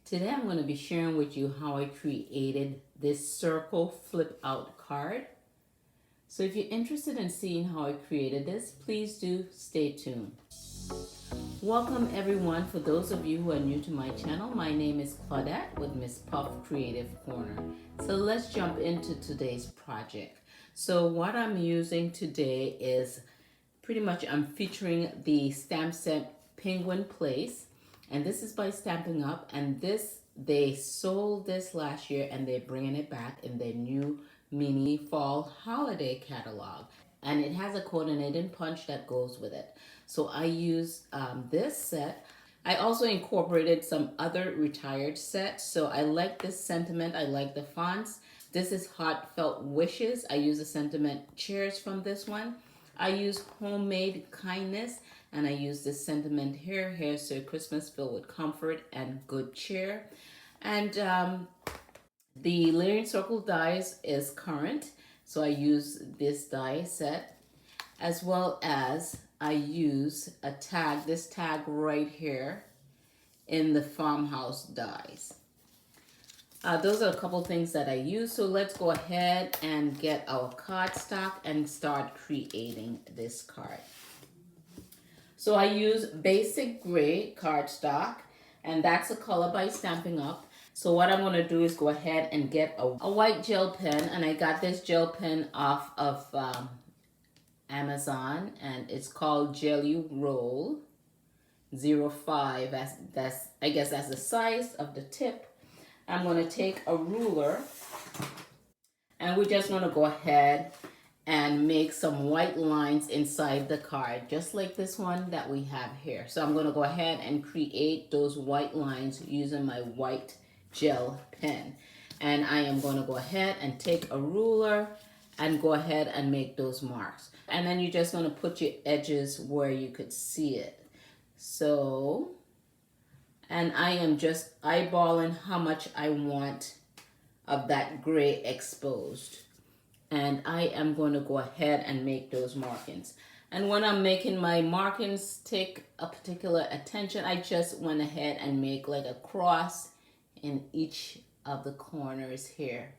Today I'm going to be sharing with you how I created this circle flip out card. So if you're interested in seeing how I created this, please do stay tuned. Welcome everyone. For those of you who are new to my channel, my name is Claudette with Miss Puff Creative Corner. So let's jump into today's project. So what I'm using today is pretty much I'm featuring the stamp set Penguin Place. And this is by Stampin' Up. And this, they sold this last year and they're bringing it back in their new mini fall holiday catalog. And it has a coordinating punch that goes with it. So I use this set. I also incorporated some other retired sets. So I like this sentiment. I like the fonts. This is Heartfelt Wishes. I use the sentiment Cheers from this one. I use Homemade Kindness, and I use this sentiment here, Here's to Christmas filled with comfort and good cheer. And the layering circle dies is current, so I use this die set, as well as I use a tag, this tag right here in the farmhouse dies. Those are a couple things that I use. So let's go ahead and get our cardstock and start creating this card. So I use basic gray cardstock, and that's a color by Stampin' Up. So what I'm going to do is go ahead and get a white gel pen, and I got this gel pen off of Amazon, and it's called Jelly Roll 05. That's I guess that's the size of the tip. I'm going to take a ruler, and we're just going to go ahead and make some white lines inside the card, just like this one that we have here. So I'm going to go ahead and create those white lines using my white gel pen. And I am going to go ahead and take a ruler and go ahead and make those marks. And then you're just going to put your edges where you could see it. So, and I am just eyeballing how much I want of that gray exposed. And I am going to go ahead and make those markings. And when I'm making my markings take a particular attention, I just went ahead and make like a cross in each of the corners here,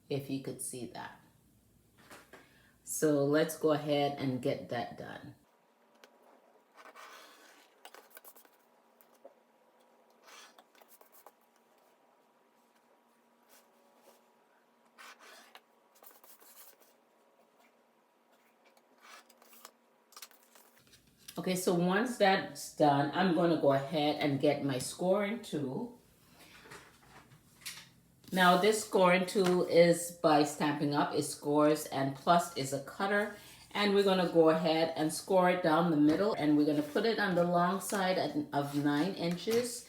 if you could see that. So let's go ahead and get that done. Okay, so once that's done, I'm going to go ahead and get my scoring tool. Now this scoring tool is by Stampin' Up. It scores, and plus is a cutter. And we're going to go ahead and score it down the middle, and we're going to put it on the long side of 9 inches.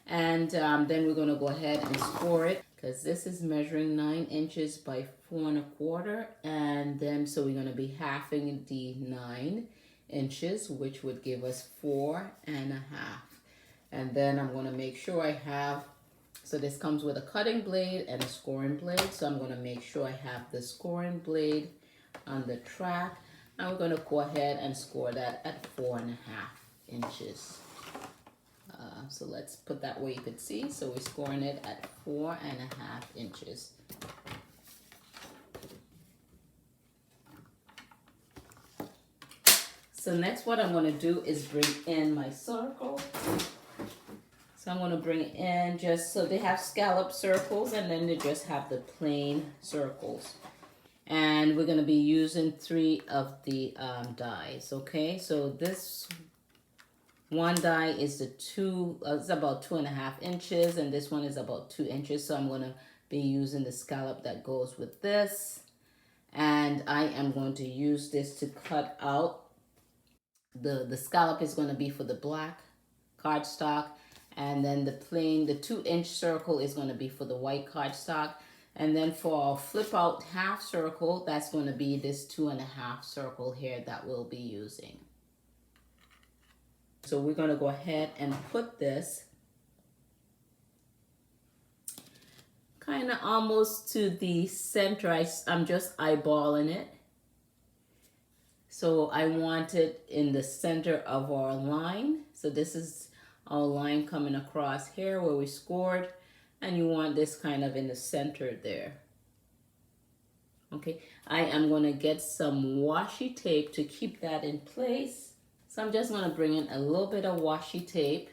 And then we're going to go ahead and score it, because this is measuring 9 inches by 4 1/4. And then so we're going to be halving the 9 inches, which would give us 4 1/2. And then I'm going to make sure I have, so this comes with a cutting blade and a scoring blade. So I'm going to make sure I have the scoring blade on the track. And we're going to go ahead and score that at 4 1/2 inches. So let's put that where you could see. So we're scoring it at 4 1/2 inches. So next what I'm going to do is bring in my circle. So I'm going to bring it in just so they have scallop circles, and then they just have the plain circles. And we're going to be using 3 of the dies, okay? So this one die is it's about 2 1/2 inches, and this one is about 2 inches. So I'm going to be using the scallop that goes with this. And I am going to use this to cut out. The scallop is going to be for the black cardstock, and then the 2-inch circle is going to be for the white cardstock. And then for our flip out half circle, that's going to be this 2 1/2 circle here that we'll be using. So we're going to go ahead and put this kind of almost to the center. I'm just eyeballing it. So I want it in the center of our line. So this is our line coming across here where we scored, and you want this kind of in the center there. Okay, I am going to get some washi tape to keep that in place. So I'm just going to bring in a little bit of washi tape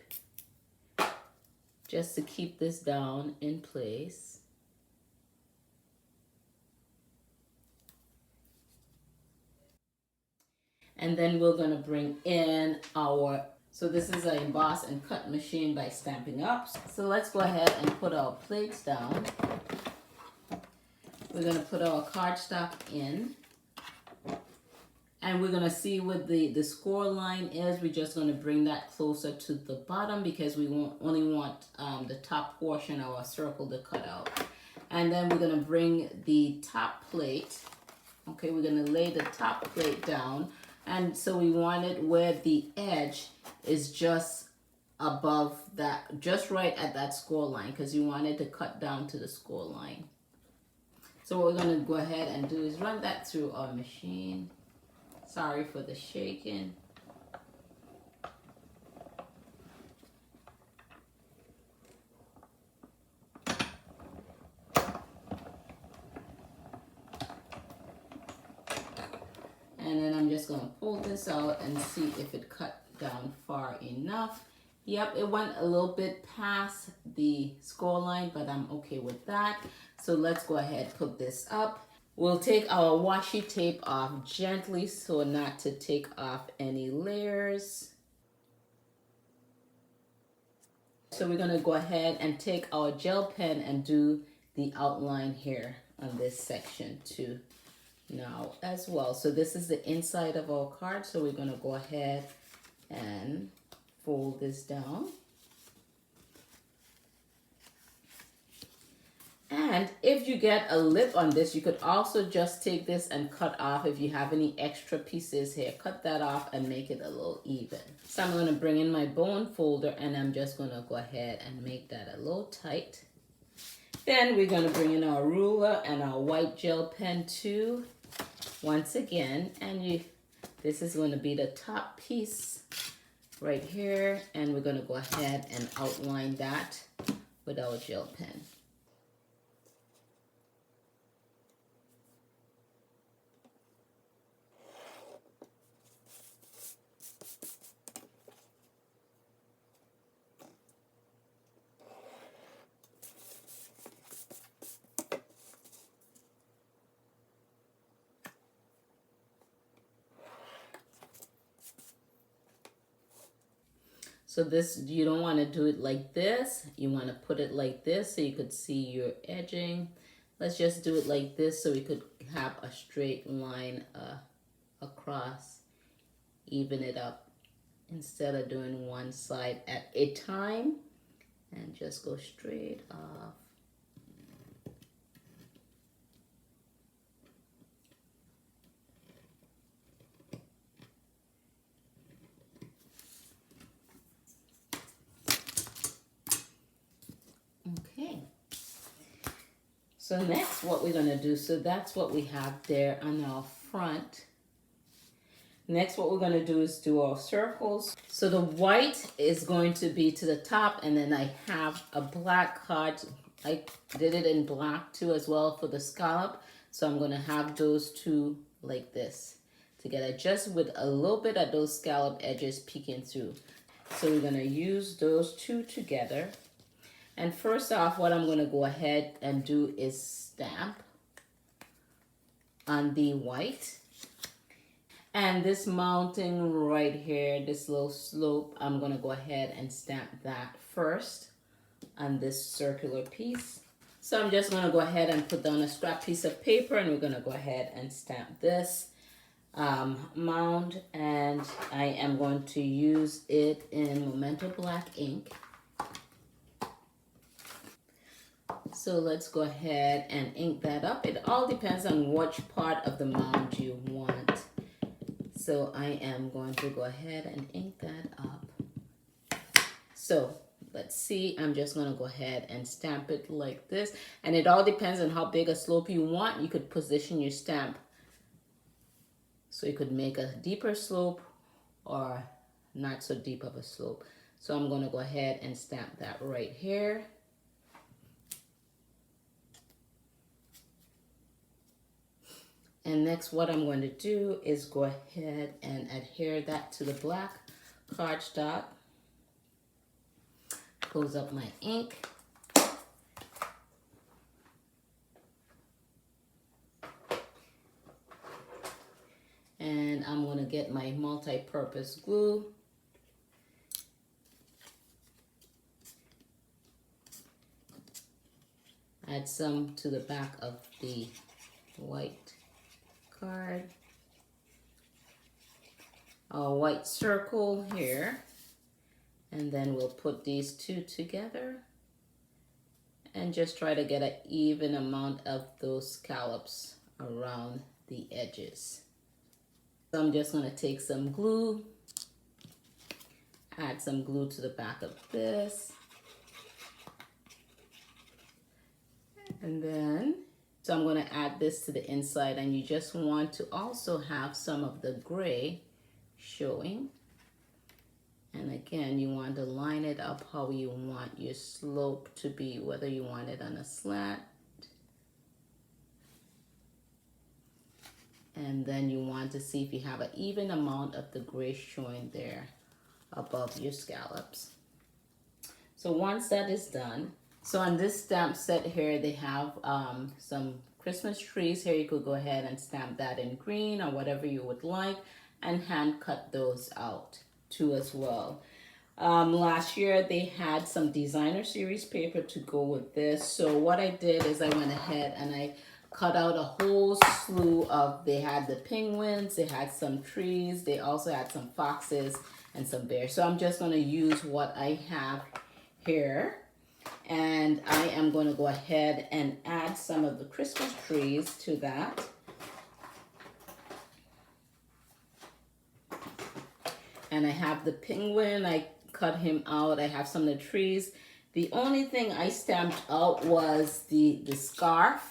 just to keep this down in place. And then we're going to bring in our, so this is an emboss and cut machine by Stampin' Up. So let's go ahead and put our plates down. We're going to put our cardstock in. And we're going to see what the score line is. We're just going to bring that closer to the bottom because we only want the top portion of our circle to cut out. And then we're going to bring the top plate. Okay, we're going to lay the top plate down. And so we want it where the edge is just above that, just right at that score line, because you want it to cut down to the score line. So what we're going to go ahead and do is run that through our machine. Sorry for the shaking. And then I'm just going to pull this out and see if it cut down far enough. Yep, it went a little bit past the score line, but I'm okay with that. So let's go ahead and put this up. We'll take our washi tape off gently so not to take off any layers. So we're going to go ahead and take our gel pen and do the outline here on this section too now as well. So this is the inside of our card. So we're going to go ahead and fold this down. And if you get a lip on this, you could also just take this and cut off if you have any extra pieces here. Cut that off and make it a little even. So I'm going to bring in my bone folder and I'm just going to go ahead and make that a little tight. Then we're going to bring in our ruler and our white gel pen too. Once again, and this is going to be the top piece right here. And we're going to go ahead and outline that with our gel pen. So this, you don't want to do it like this. You want to put it like this so you could see your edging. Let's just do it like this so we could have a straight line across. Even it up instead of doing one side at a time. And just go straight off. Okay, so next what we're going to do, so that's what we have there on our front. Next what we're going to do is do our circles. So the white is going to be to the top, and then I have a black card. I did it in black too as well for the scallop. So I'm going to have those two like this together, just with a little bit of those scallop edges peeking through. So we're going to use those two together. And first off, what I'm going to go ahead and do is stamp on the white. And this mounting right here, this little slope, I'm going to go ahead and stamp that first on this circular piece. So I'm just going to go ahead and put down a scrap piece of paper, and we're going to go ahead and stamp this mound. And I am going to use it in Memento Black ink. So let's go ahead and ink that up. It all depends on which part of the mound you want. So I am going to go ahead and ink that up. So let's see, I'm just going to go ahead and stamp it like this. And it all depends on how big a slope you want. You could position your stamp so you could make a deeper slope or not so deep of a slope. So I'm going to go ahead and stamp that right here. And next what I'm going to do is go ahead and adhere that to the black cardstock. Close up my ink. And I'm going to get my multi-purpose glue. Add some to the back of the white card. A white circle here. And then we'll put these two together and just try to get an even amount of those scallops around the edges. So I'm just going to take some glue, add some glue to the back of this, and then so I'm going to add this to the inside, and you just want to also have some of the gray showing. And again, you want to line it up how you want your slope to be, whether you want it on a slant. And then you want to see if you have an even amount of the gray showing there above your scallops. So once that is done, so on this stamp set here, they have some Christmas trees here. You could go ahead and stamp that in green or whatever you would like, and hand cut those out too as well. Last year they had some designer series paper to go with this. So what I did is I went ahead and I cut out a whole slew of, they had the penguins, they had some trees, they also had some foxes and some bears. So I'm just going to use what I have here, and I am going to go ahead and add some of the Christmas trees to that. And I have the penguin, I cut him out. I have some of the trees. The only thing I stamped out was the scarf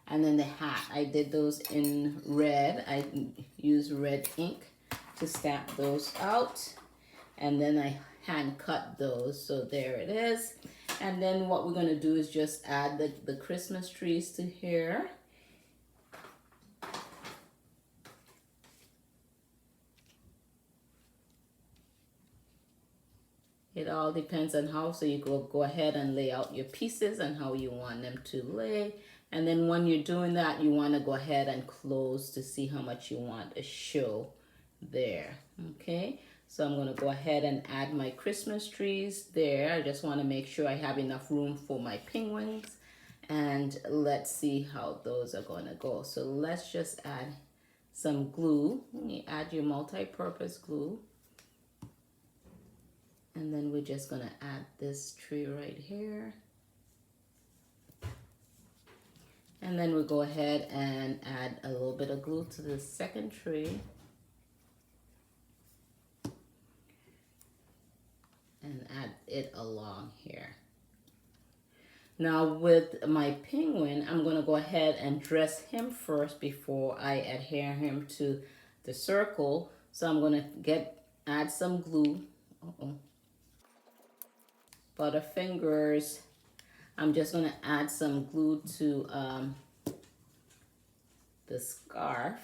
and then the hat. I did those in red. I used red ink to stamp those out. And then I hand cut those. So there it is. And then what we're going to do is just add the Christmas trees to here. It all depends on how, so you go ahead and lay out your pieces and how you want them to lay. And then when you're doing that, you want to go ahead and close to see how much you want to show there. Okay, so I'm going to go ahead and add my Christmas trees there. I just want to make sure I have enough room for my penguins. And let's see how those are going to go. So let's just add some glue. You add your multi-purpose glue. And then we're just going to add this tree right here. And then we'll go ahead and add a little bit of glue to the second tree. And add it along here. Now with my penguin, I'm going to go ahead and dress him first before I adhere him to the circle. So I'm going to add some glue. Butterfingers. I'm just going to add some glue to the scarf,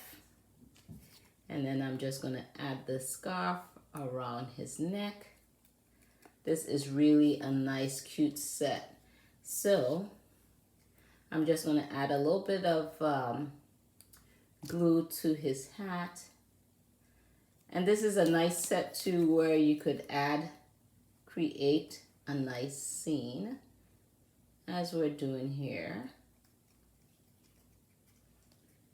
and then I'm just going to add the scarf around his neck. This is really a nice cute set. So I'm just going to add a little bit of glue to his hat, and this is a nice set too where you could create a nice scene as we're doing here.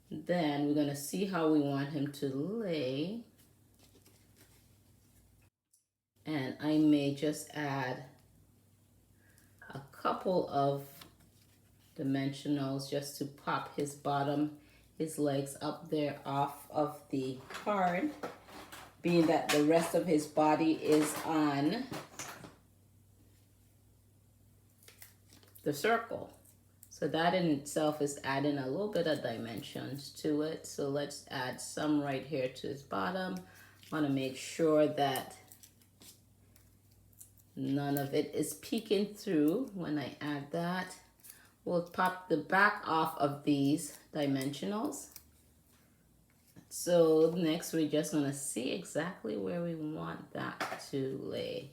Then we're going to see how we want him to lay, and I may just add a couple of dimensionals just to pop his bottom, his legs up there off of the card, being that the rest of his body is on the circle. So that in itself is adding a little bit of dimensions to it. So let's add some right here to his bottom. I want to make sure that none of it is peeking through when I add that. We'll pop the back off of these dimensionals. So next we're just gonna see exactly where we want that to lay.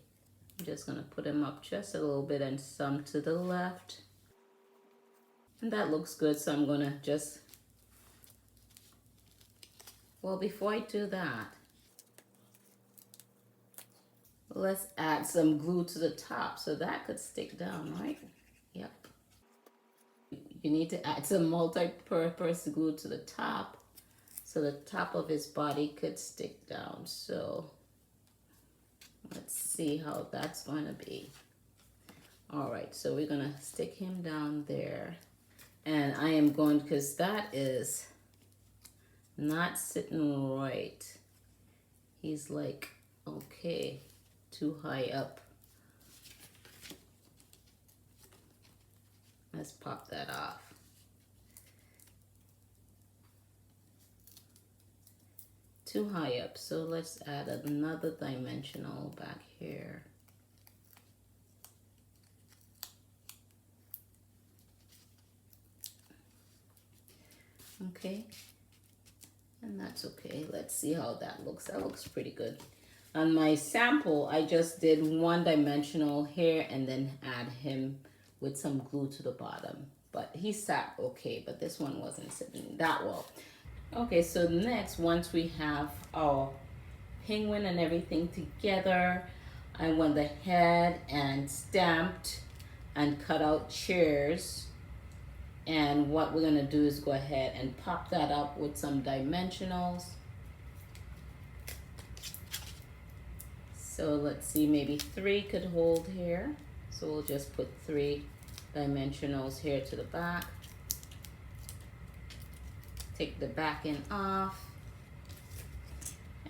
I'm just gonna put them up just a little bit and some to the left. And that looks good, so I'm gonna just, well, before I do that, let's add some glue to the top so that could stick down, right? Yep. You need to add some multi-purpose glue to the top so the top of his body could stick down. So let's see how that's going to be. All right, so we're going to stick him down there. And I am going, because that is not sitting right. He's like, okay, too high up. Let's pop that off. Too high up, so let's add another dimensional back here. Okay, and that's okay. Let's see how that looks. That looks pretty good. On my sample, I just did one dimensional here and then add him with some glue to the bottom. But he sat okay, but this one wasn't sitting that well. Okay, so next, once we have our penguin and everything together, I went ahead and stamped and cut out chairs. And what we're gonna do is go ahead and pop that up with some dimensionals. So let's see, maybe 3 could hold here. So we'll just put 3 dimensionals here to the back. Take the backing off.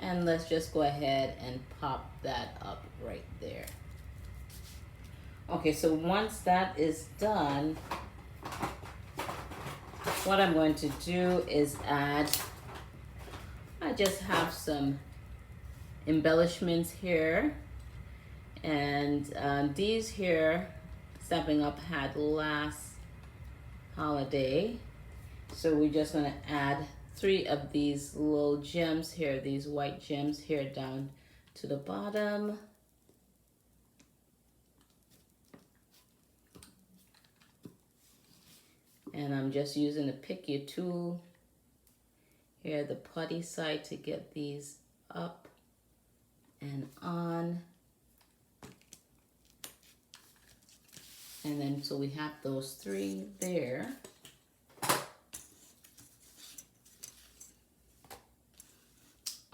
And let's just go ahead and pop that up right there. Okay, so once that is done, what I'm going to do is add, I just have some embellishments here. And these here, Stamping Up had last holiday. So we're just gonna add 3 of these little gems here, these white gems here down to the bottom. And I'm just using the pick your tool here, the putty side, to get these up and on. And then, so we have those 3 there.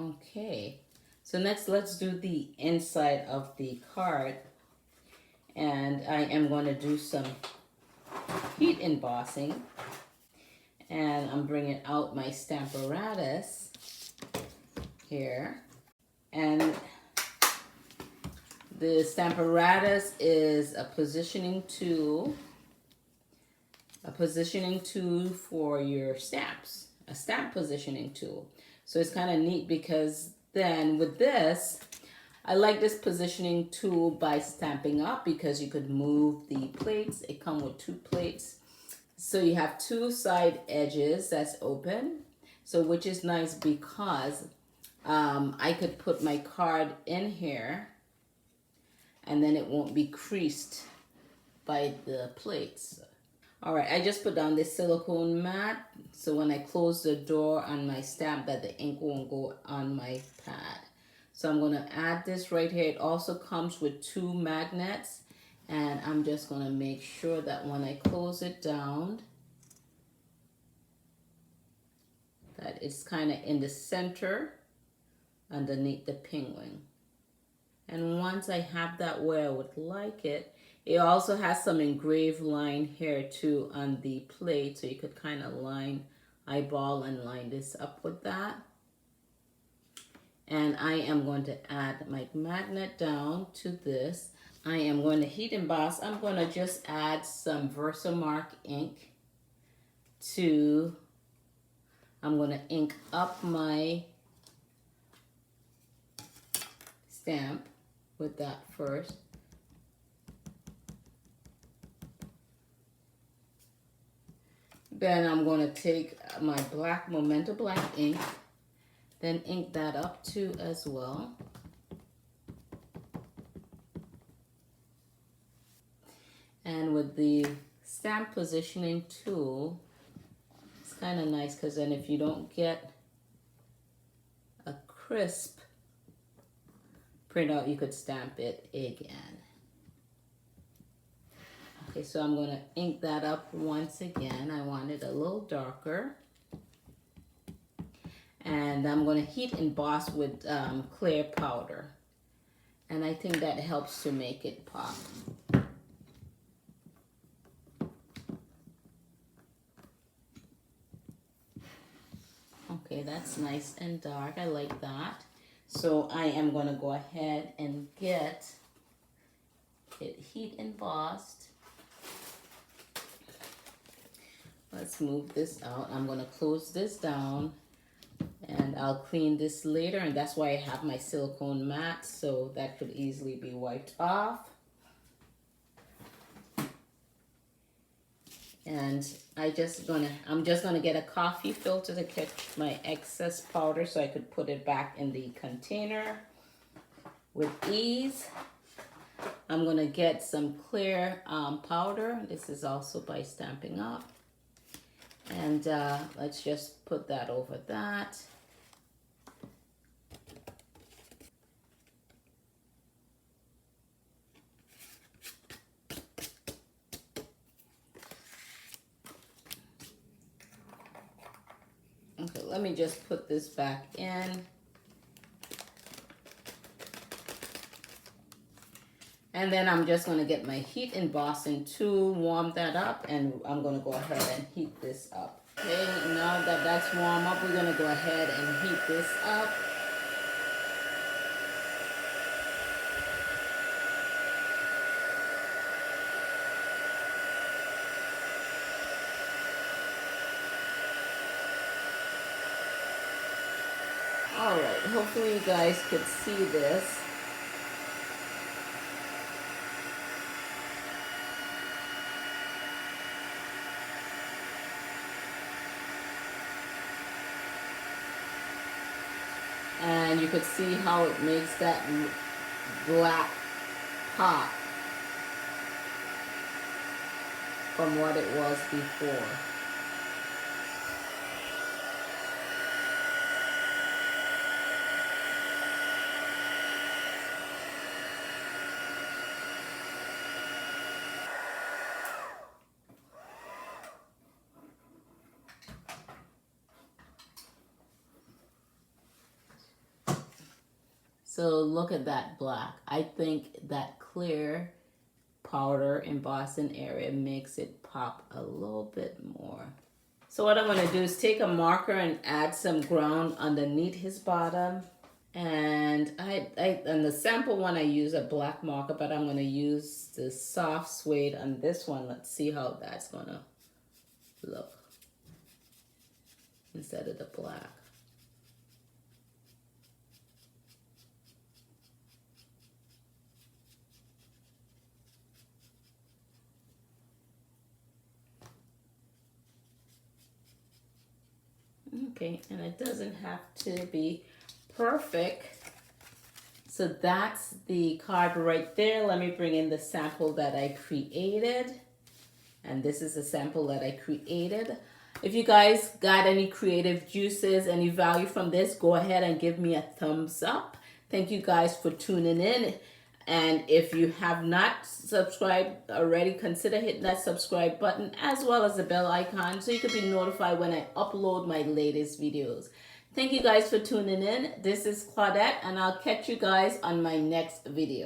Okay, so next let's do the inside of the card. And I am going to do some heat embossing. And I'm bringing out my stamparatus here. And the stamparatus is a positioning tool for your stamps, a stamp positioning tool. So it's kind of neat because then with this, I like this positioning tool by Stamping Up because you could move the plates. It comes with 2 plates. So you have 2 side edges that's open. So which is nice because I could put my card in here and then it won't be creased by the plates. All right, I just put down this silicone mat so when I close the door on my stamp that the ink won't go on my pad. So I'm gonna add this right here. It also comes with 2 magnets, and I'm just gonna make sure that when I close it down, that it's kind of in the center underneath the penguin. And once I have that where I would like it, it also has some engraved line here too on the plate, so you could kind of eyeball and line this up with that. And I am going to add my magnet down to this. I am going to heat emboss. I'm going to just add some Versamark ink to, I'm going to ink up my stamp with that first. Then I'm going to take my black Memento black ink, then ink that up too as well. And with the stamp positioning tool, it's kind of nice because then if you don't get a crisp printout, you could stamp it again. Okay, so I'm going to ink that up once again. I want it a little darker. And I'm going to heat emboss with clear powder. And I think that helps to make it pop. Okay, that's nice and dark. I like that. So I am going to go ahead and get it heat embossed. Let's move this out. I'm going to close this down and I'll clean this later, and that's why I have my silicone mat, so that could easily be wiped off. And I'm just gonna get a coffee filter to catch my excess powder so I could put it back in the container with ease. I'm gonna get some clear powder. This is also by Stampin' Up. And let's just put that over that. Okay, let me just put this back in. And then I'm just going to get my heat embossing tool, warm that up, and I'm going to go ahead and heat this up. Okay, now that that's warm up, we're going to go ahead and heat this up. Alright, hopefully you guys could see this. And you could see how it makes that black pop from what it was before. So look at that black. I think that clear powder embossing area makes it pop a little bit more. So what I'm going to do is take a marker and add some ground underneath his bottom. And on the sample one, I use a black marker, but I'm going to use the soft suede on this one. Let's see how that's going to look instead of the black. Okay, and it doesn't have to be perfect. So that's the card right there. Let me bring in the sample that I created. And this is the sample that I created. If you guys got any creative juices, any value from this, go ahead and give me a thumbs up. Thank you guys for tuning in. And if you have not subscribed already, consider hitting that subscribe button as well as the bell icon so you can be notified when I upload my latest videos. Thank you guys for tuning in. This is Claudette, and I'll catch you guys on my next video.